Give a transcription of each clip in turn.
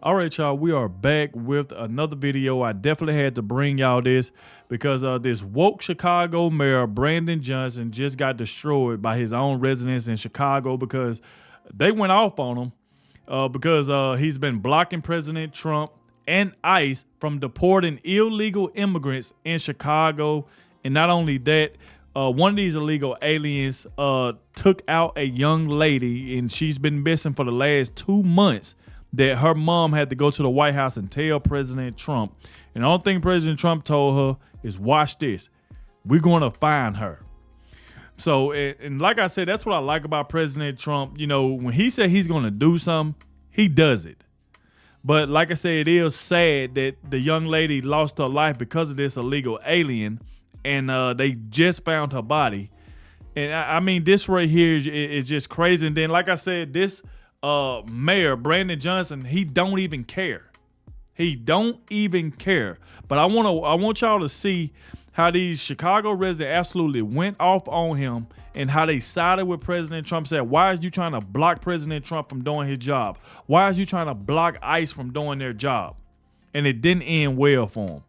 All right, y'all, we are back with another video. I definitely had to bring y'all this because this woke Chicago mayor, Brandon Johnson, just got destroyed by his own residents in Chicago because they went off on him because he's been blocking President Trump and ICE from deporting illegal immigrants in Chicago. And not only that, one of these illegal aliens took out a young lady, and she's been missing for the last 2 months. That her mom had to go to the White House and tell President Trump. And the only thing President Trump told her is, watch this. We're going to find her. So, and like I said, that's what I like about President Trump. You know, when he said he's going to do something, he does it. But like I said, it is sad that the young lady lost her life because of this illegal alien. And they just found her body. And I mean, this right here is just crazy. And then, like I said, this mayor Brandon Johnson, he don't even care. He don't even care. But I want y'all to see how these Chicago residents absolutely went off on him and how they sided with President Trump. Said, why is you trying to block President Trump from doing his job? Why is you trying to block ICE from doing their job? And it didn't end well for him.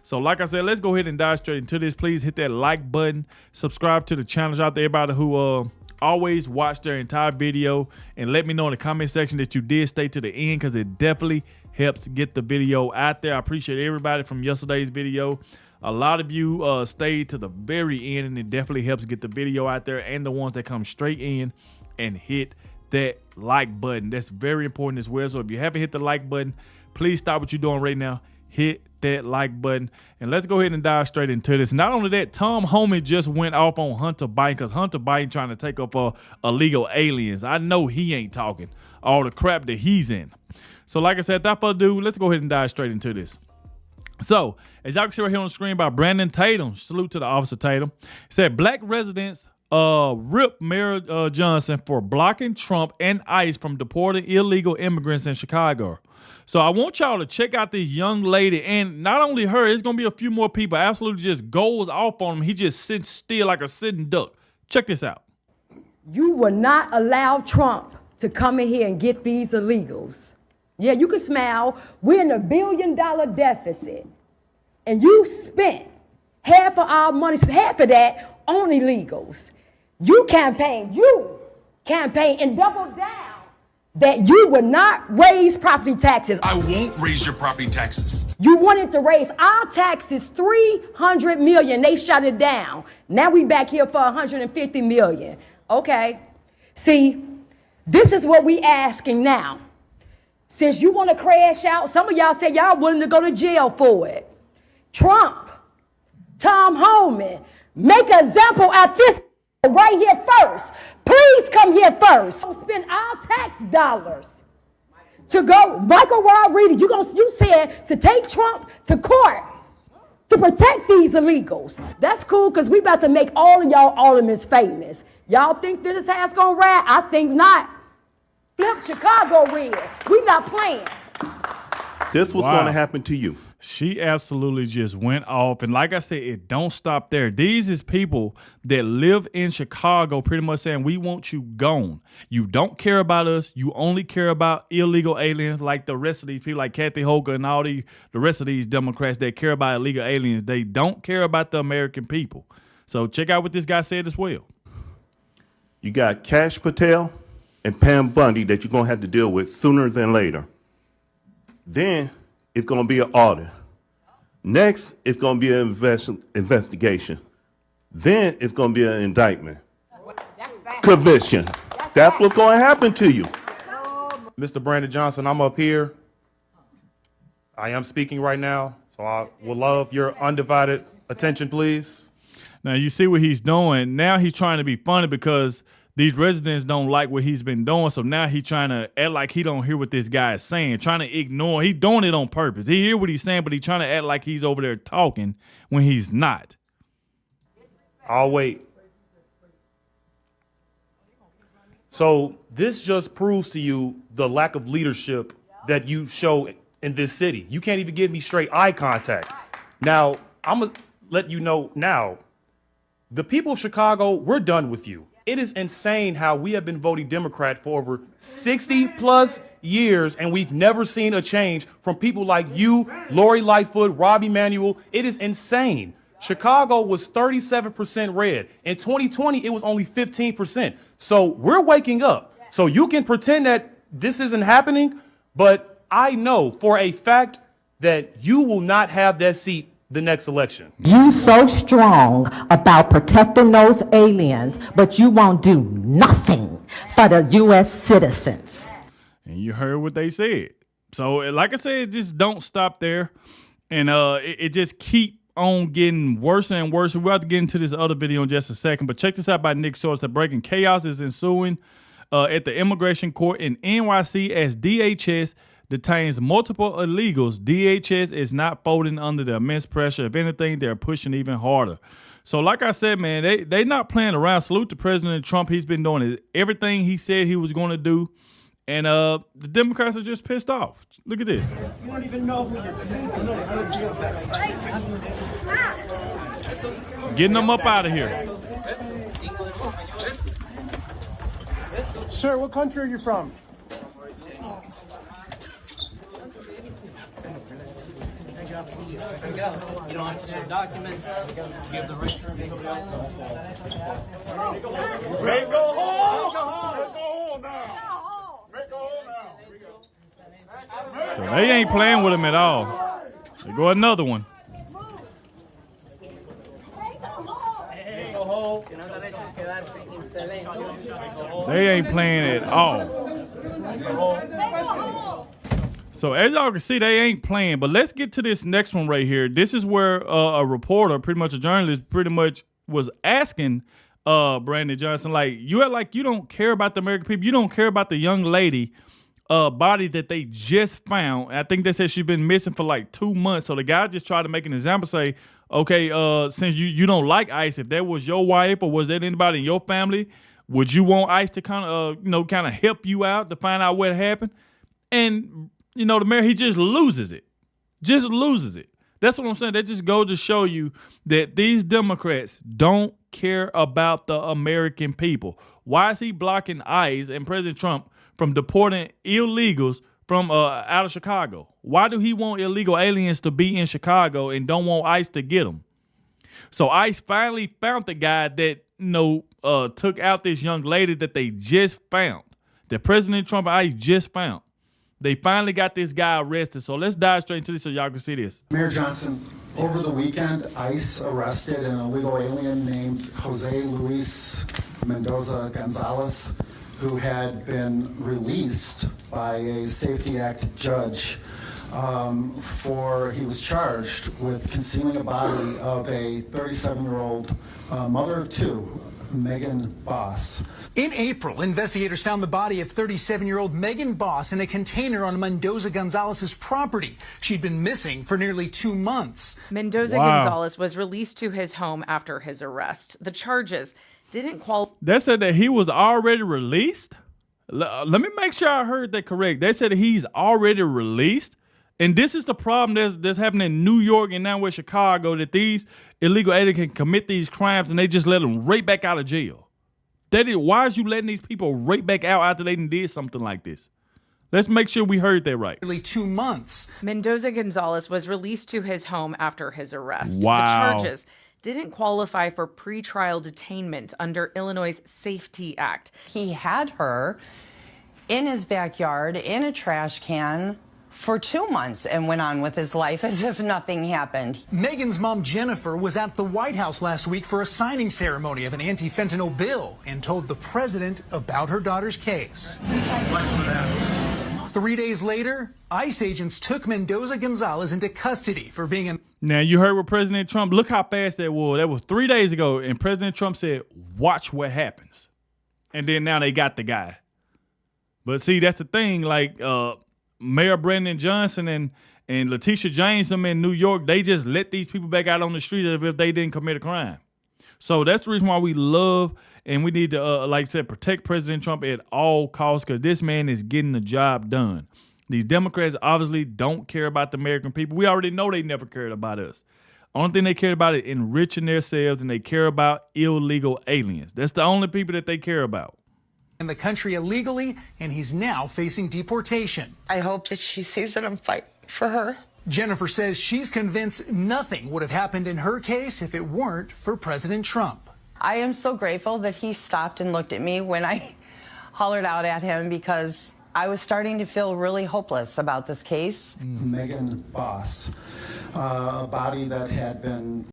So like I said, let's go ahead and dive straight into this. Please hit that like button, subscribe to the channel. Out to everybody who always watch their entire video, and let me know in the comment section that you did stay to the end, because it definitely helps get the video out there. I appreciate everybody from yesterday's video. A lot of you stayed to the very end, and it definitely helps get the video out there, and the ones that come straight in and hit that like button. That's very important as well. So if you haven't hit the like button, please stop what you're doing right now. Hit that like button, and let's go ahead and dive straight into this. Not only that, Tom Homan just went off on Hunter Biden because Hunter Biden trying to take up illegal aliens. I know he ain't talking all the crap that he's in. So like I said, without further ado, let's go ahead and dive straight into this. So as y'all can see right here on the screen by Brandon Tatum, salute to the officer Tatum, said black residents rip Mayor Johnson for blocking Trump and ICE from deporting illegal immigrants in Chicago. So I want y'all to check out this young lady, and not only her, it's going to be a few more people. Absolutely just goes off on him. He just sits still like a sitting duck. Check this out. You will not allow Trump to come in here and get these illegals. Yeah, you can smile. We're in $1 billion deficit. And you spent half of our money, half of that on illegals. You campaign and double down that you would not raise property taxes. I won't raise your property taxes. You wanted to raise our taxes $300 million. They shut it down. Now we back here for $150 million. Okay. See, this is what we asking now. Since you want to crash out, some of y'all say y'all willing to go to jail for it. Trump, Tom Homan, make an example at this right here first. Please come here first. Don't spend our tax dollars to go. Michael Rodriguez, you said to take Trump to court to protect these illegals. That's cool, because we about to make all of y'all aldermen famous. Y'all think this is how it's gonna ride? I think not. Flip Chicago red. We not playing. This was going to happen to you. She absolutely just went off. And like I said, it don't stop there. These is people that live in Chicago pretty much saying, we want you gone. You don't care about us. You only care about illegal aliens, like the rest of these people, like Kathy Hochul and all the rest of these Democrats that care about illegal aliens. They don't care about the American people. So check out what this guy said as well. You got Kash Patel and Pam Bundy that you're going to have to deal with sooner than later. Then it's going to be an audit. Next, it's going to be an investigation. Then it's going to be an indictment. Conviction. That's what's going to happen to you. Mr. Brandon Johnson, I'm up here. I am speaking right now, so I would love your undivided attention, please. Now, you see what he's doing. Now he's trying to be funny because these residents don't like what he's been doing, so now he's trying to act like he don't hear what this guy is saying, trying to ignore. He's doing it on purpose. He hear what he's saying, but he's trying to act like he's over there talking when he's not. I'll wait. So this just proves to you the lack of leadership that you show in this city. You can't even give me straight eye contact. Now, I'm going to let you know now, the people of Chicago, we're done with you. It is insane how we have been voting Democrat for over 60 plus years, and we've never seen a change from people like you, Lori Lightfoot, Robbie Manuel. It is insane. Chicago was 37% red. In 2020, it was only 15%. So we're waking up. So you can pretend that this isn't happening, but I know for a fact that you will not have that seat the next election. You so strong about protecting those aliens, but you won't do nothing for the U.S. citizens. And you heard what they said. So like I said, just don't stop there. And it just keep on getting worse and worse. We're about to get into this other video in just a second, but check this out by Nick Source. That breaking chaos is ensuing at the immigration court in NYC as DHS detains multiple illegals. DHS is not folding under the immense pressure. If anything, they're pushing even harder. So like I said, man, they not playing around. Salute to President Trump. He's been doing everything he said he was going to do. And the Democrats are just pissed off. Look at this. You don't even know who you're Getting them up out of here. Sir, what country are you from? You don't have to show documents. You have the right to remain silent. Make go home. Make go home now. Make go home now. So they ain't playing with him at all. They go another one. They ain't playing at all. So as y'all can see, they ain't playing. But let's get to this next one right here. This is where a reporter, pretty much a journalist, pretty much was asking Brandon Johnson, like, you act like you don't care about the American people. You don't care about the young lady body that they just found. I think they said she's been missing for like 2 months. So the guy just tried to make an example, say, okay, since you don't like ICE, if that was your wife or was that anybody in your family, would you want ICE to kind of help you out to find out what happened? And the mayor, he just loses it. Just loses it. That's what I'm saying. That just goes to show you that these Democrats don't care about the American people. Why is he blocking ICE and President Trump from deporting illegals from out of Chicago? Why do he want illegal aliens to be in Chicago and don't want ICE to get them? So ICE finally found the guy that took out this young lady that they just found, that President Trump and ICE just found. They finally got this guy arrested. So let's dive straight into this so y'all can see this. Mayor Johnson, over the weekend, ICE arrested an illegal alien named Jose Luis Mendoza Gonzalez, who had been released by a Safety Act judge he was charged with concealing a body of a 37-year-old mother of two, Megan Boss. In April, investigators found the body of 37-year-old Megan Boss in a container on Mendoza Gonzalez's property. She'd been missing for nearly 2 months. Mendoza Gonzalez was released to his home after his arrest. The charges didn't qualify. They said that he was already released? Let me make sure I heard that correct. They said that he's already released? And this is the problem that's happening in New York and now with Chicago, that these illegal aliens can commit these crimes and they just let them right back out of jail. Why is you letting these people right back out after they did something like this? Let's make sure we heard that right. Nearly 2 months. Mendoza Gonzalez was released to his home after his arrest. Wow. The charges didn't qualify for pretrial detainment under Illinois' Safety Act. He had her in his backyard in a trash can for 2 months and went on with his life as if nothing happened. Megan's mom, Jennifer, was at the White House last week for a signing ceremony of an anti-fentanyl bill and told the president about her daughter's case. 3 days later, ICE agents took Mendoza Gonzalez into custody for being an... Now, you heard what President Trump, look how fast that was. That was 3 days ago, and President Trump said, watch what happens. And then now they got the guy. But see, that's the thing, like... Mayor Brandon Johnson and Letitia James, them in New York, they just let these people back out on the street as if they didn't commit a crime. So that's the reason why we love and we need to, like I said, protect President Trump at all costs, because this man is getting the job done. These Democrats obviously don't care about the American people. We already know they never cared about us. Only thing they care about is enriching themselves, and they care about illegal aliens. That's the only people that they care about. in the country illegally, and he's now facing deportation. I hope that she sees that I'm fighting for her. Jennifer says she's convinced nothing would have happened in her case if it weren't for President Trump. I am so grateful that he stopped and looked at me when I hollered out at him, because I was starting to feel really hopeless about this case. Megan Boss, a body that had been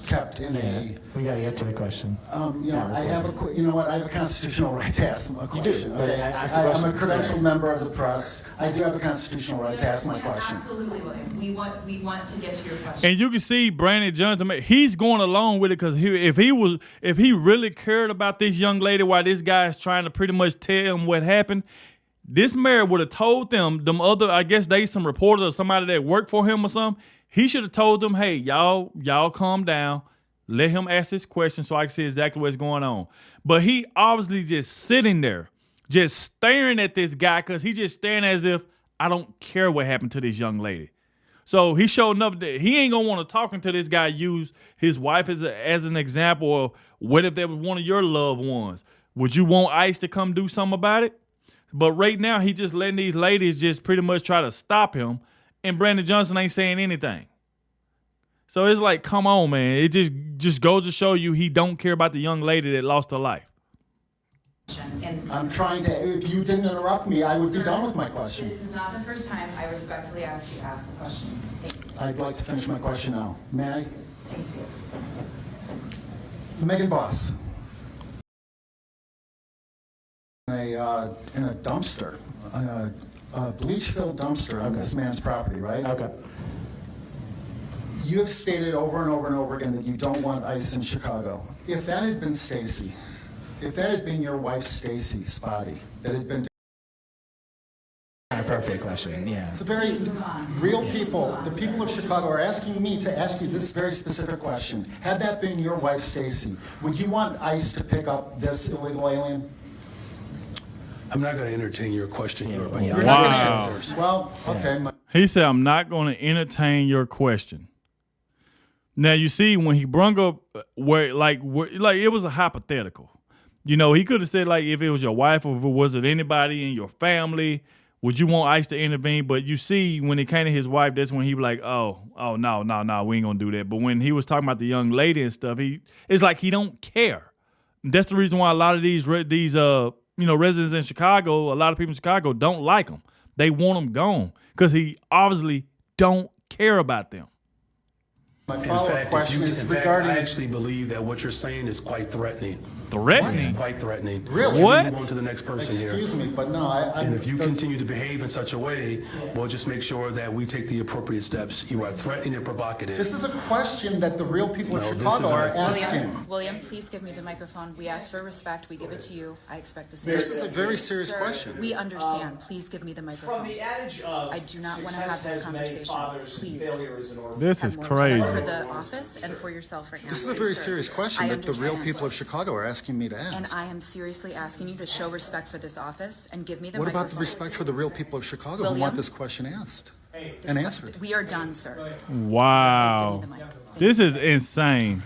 kept in a... We got to get to the question. I have a constitutional right to ask a question. You do. Okay? Ask the question. I'm a credentialed member of the press. I do have a constitutional right to ask my question. Absolutely, William. We want to get to your question. And you can see Brandon Johnson, he's going along with it because if he really cared about this young lady while this guy is trying to pretty much tell him what happened, this mayor would have told them other, I guess they some reporters or somebody that worked for him or something. He should have told them, hey, y'all calm down. Let him ask his question so I can see exactly what's going on. But he obviously just sitting there, just staring at this guy because he's just staring as if, I don't care what happened to this young lady. So he showed enough that he ain't going to want to talk until this guy use his wife as an example. Or what if that was one of your loved ones? Would you want ICE to come do something about it? But right now, he just letting these ladies just pretty much try to stop him. And Brandon Johnson ain't saying anything. So it's like, come on, man. It just goes to show you he don't care about the young lady that lost her life. I'm trying to, if you didn't interrupt me, I would be done with my question. This is not the first time. I respectfully ask you to ask the question. Thank you. I'd like to finish my question now. May I? Thank you. Megan Boss. In a dumpster, a bleach-filled dumpster on this man's property, right? Okay. You have stated over and over and over again that you don't want ICE in Chicago. If that had been Stacy, if that had been your wife Stacy Spotty, that had been... An appropriate question, yeah. It's a very real people. The people of Chicago are asking me to ask you this very specific question. Had that been your wife Stacy, would you want ICE to pick up this illegal alien? I'm not going to entertain your question. You're not going to answer. Well, okay. He said, I'm not going to entertain your question. Now, you see, when he brung up where it was a hypothetical. You know, he could have said, like, if it was your wife or if it was anybody in your family, would you want ICE to intervene? But you see, when it came to his wife, that's when he was like, oh, no, we ain't going to do that. But when he was talking about the young lady and stuff, it's like he don't care. That's the reason why a lot of these residents in Chicago, a lot of people in Chicago don't like him. They want him gone because he obviously don't care about them. My follow-up question is regarding... I actually believe that what you're saying is quite threatening. Threatening? It's quite threatening. Really? What? Move on to the next person here. Excuse me, but no, And if you continue to behave in such a way, we'll just make sure that we take the appropriate steps. You are threatening and provocative. This is a question that the real people of Chicago are asking. William, please give me the microphone. We ask for respect. We give it to you. I expect the same. This is a very serious Sir, question. We understand. Please give me the microphone. From the adage of I do not want to have this conversation. Please. This is Have more crazy. respect for the office and for yourself right now. This is a please, very sir. serious question I that the real understand. people of Chicago are asking me to And ask. I am seriously asking you to show respect for this office and give me the What microphone. about the respect for the real people of Chicago who William? want this question asked and answered? We are done, sir. Wow. Please give me the mic. Thank This you. is insane.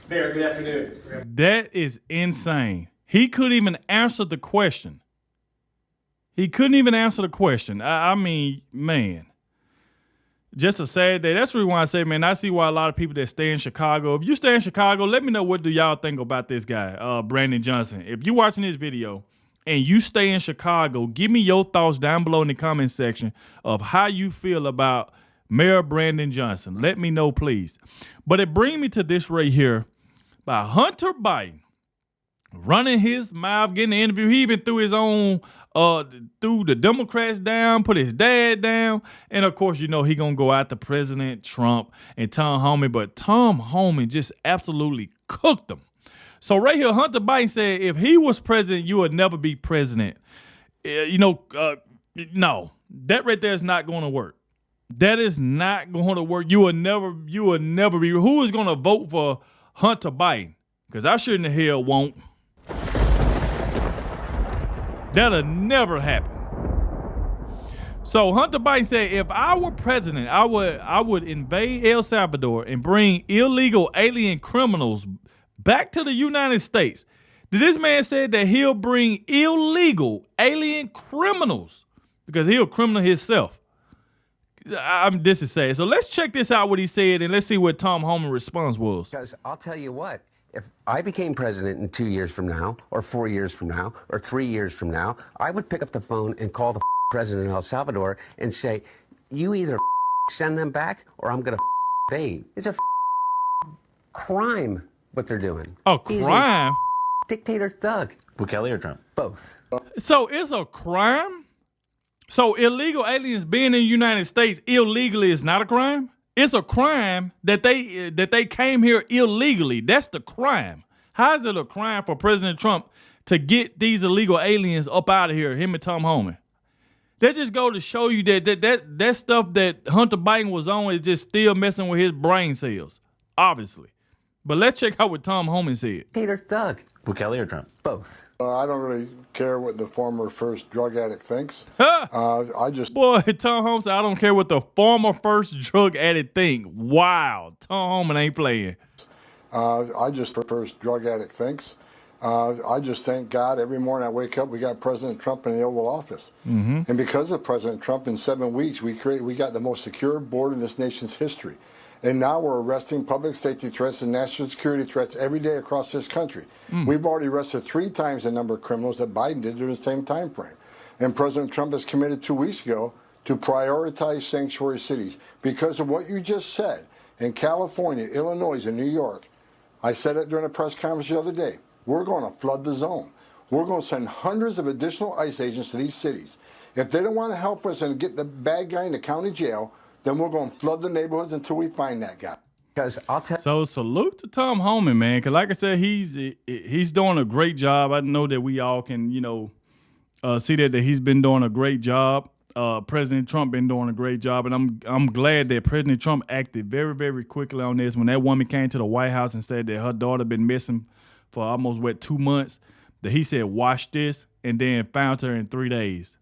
Mayor, good afternoon. That is insane. He couldn't even answer the question. I mean, man. Just a sad day. That's the reason why I say, man, I see why a lot of people that stay in Chicago. If you stay in Chicago, let me know what do y'all think about this guy, Brandon Johnson. If you're watching this video and you stay in Chicago, give me your thoughts down below in the comment section of how you feel about Mayor Brandon Johnson. Let me know, please. But it brings me to this right here by Hunter Biden running his mouth, getting the interview. He even threw his own, threw the Democrats down, put his dad down. And of course, you know, he gonna go after President Trump and Tom Homan, but Tom Homan just absolutely cooked him. So right here, Hunter Biden said, if he was president, you would never be president. No, that right there is not going to work. That is not going to work. You will never be. Who is going to vote for Hunter Biden? Because I sure in the hell won't. That'll never happen. So Hunter Biden said, if I were president, I would invade El Salvador and bring illegal alien criminals back to the United States. This man said that he'll bring illegal alien criminals because he's a criminal himself. This is sad. So let's check this out, what he said, and let's see what Tom Homan's response was. Because I'll tell you what, if I became president in 2 years from now, or 4 years from now, or 3 years from now, I would pick up the phone and call the president of El Salvador and say, you either send them back or I'm going to invade. It's a crime what they're doing. A crime? Dictator thug. Bukele or Trump? Both. So it's a crime? So illegal aliens being in the United States illegally is not a crime? It's a crime that they came here illegally. That's the crime. How is it a crime for President Trump to get these illegal aliens up out of here, him and Tom Homan? That just go to show you that stuff that Hunter Biden was on is just still messing with his brain cells, obviously. But let's check out what Tom Homan said. Dictator thug. Bukele or Trump? Both. I don't really care what the former first drug addict thinks. Boy, Tom Homan said, I don't care what the former first drug addict think. Wow, Tom Homan ain't playing. First drug addict thinks. I just thank God every morning I wake up, we got President Trump in the Oval Office. Mm-hmm. And because of President Trump, in 7 weeks, we got the most secure border in this nation's history. And now we're arresting public safety threats and national security threats every day across this country. We've already arrested 3 times the number of criminals that Biden did during the same time frame. And President Trump has committed 2 weeks ago to prioritize sanctuary cities because of what you just said. In California, Illinois, and New York, I said it during a press conference the other day, we're going to flood the zone. We're going to send hundreds of additional ICE agents to these cities. If they don't want to help us and get the bad guy in the county jail, then we're going to flood the neighborhoods until we find that guy. So salute to Tom Homan, man, because like I said, he's doing a great job. I know that we all can, see that he's been doing a great job. President Trump been doing a great job, and I'm glad that President Trump acted very, very quickly on this. When that woman came to the White House and said that her daughter been missing for almost 2 months, that he said, watch this, and then found her in 3 days.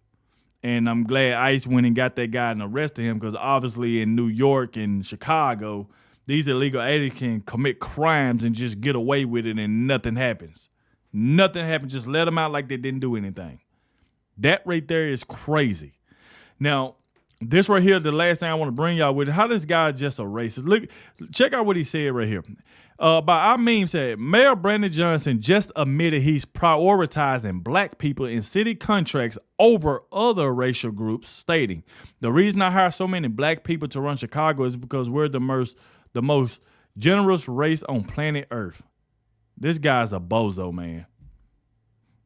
And I'm glad ICE went and got that guy and arrested him, because obviously in New York and Chicago, these illegal aliens can commit crimes and just get away with it and nothing happens. Nothing happens. Just let them out like they didn't do anything. That right there is crazy. Now, this right here, the last thing I want to bring y'all with, how this guy is just a racist. Look, check out what he said right here. By our meme said, Mayor Brandon Johnson just admitted he's prioritizing black people in city contracts over other racial groups, stating, the reason I hire so many black people to run Chicago is because we're the most generous race on planet Earth. This guy's a bozo, man.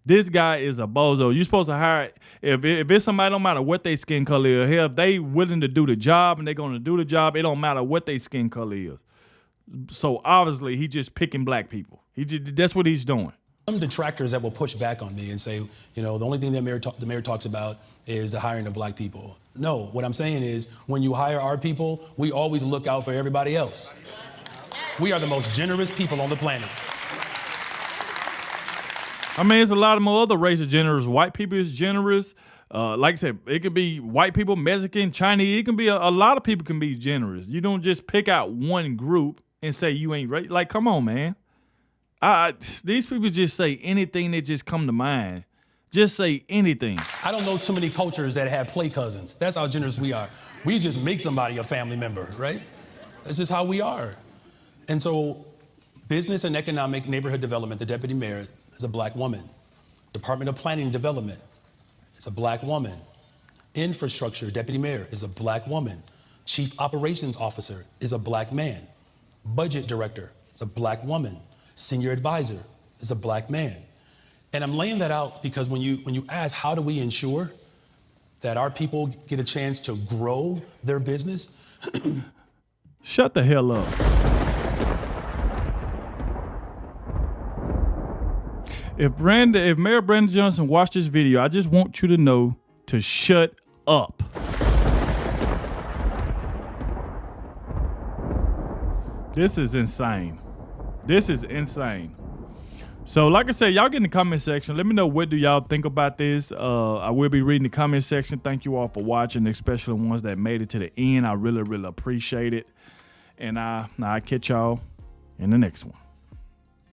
This guy is a bozo. You're supposed to hire, if it's somebody, don't matter what their skin color is. Hell, if they willing to do the job and they're going to do the job, it don't matter what their skin color is. So obviously, he just picking black people. That's what he's doing. Some detractors that will push back on me and say, the only thing that the mayor talks about is the hiring of black people. No, what I'm saying is when you hire our people, we always look out for everybody else. We are the most generous people on the planet. I mean, it's a lot of more other races generous. White people is generous. Like I said, it could be white people, Mexican, Chinese. It can be a lot of people can be generous. You don't just pick out one group and say you ain't right. Like, come on, man. These people just say anything that just come to mind. Just say anything. I don't know too many cultures that have play cousins. That's how generous we are. We just make somebody a family member, right? That's just how we are. And so business and economic neighborhood development, the deputy mayor is a black woman. Department of Planning and Development is a black woman. Infrastructure, deputy mayor is a black woman. Chief operations officer is a black man. Budget director is a black woman. Senior advisor is a black man. And I'm laying that out because when you ask how do we ensure that our people get a chance to grow their business? Shut the hell up. If Mayor Brandon Johnson watched this video, I just want you to know to shut up. This is insane. This is insane. So like I said, y'all get in the comment section. Let me know what do y'all think about this. I will be reading the comment section. Thank you all for watching, especially ones that made it to the end. I really, really appreciate it. And I'll catch y'all in the next one.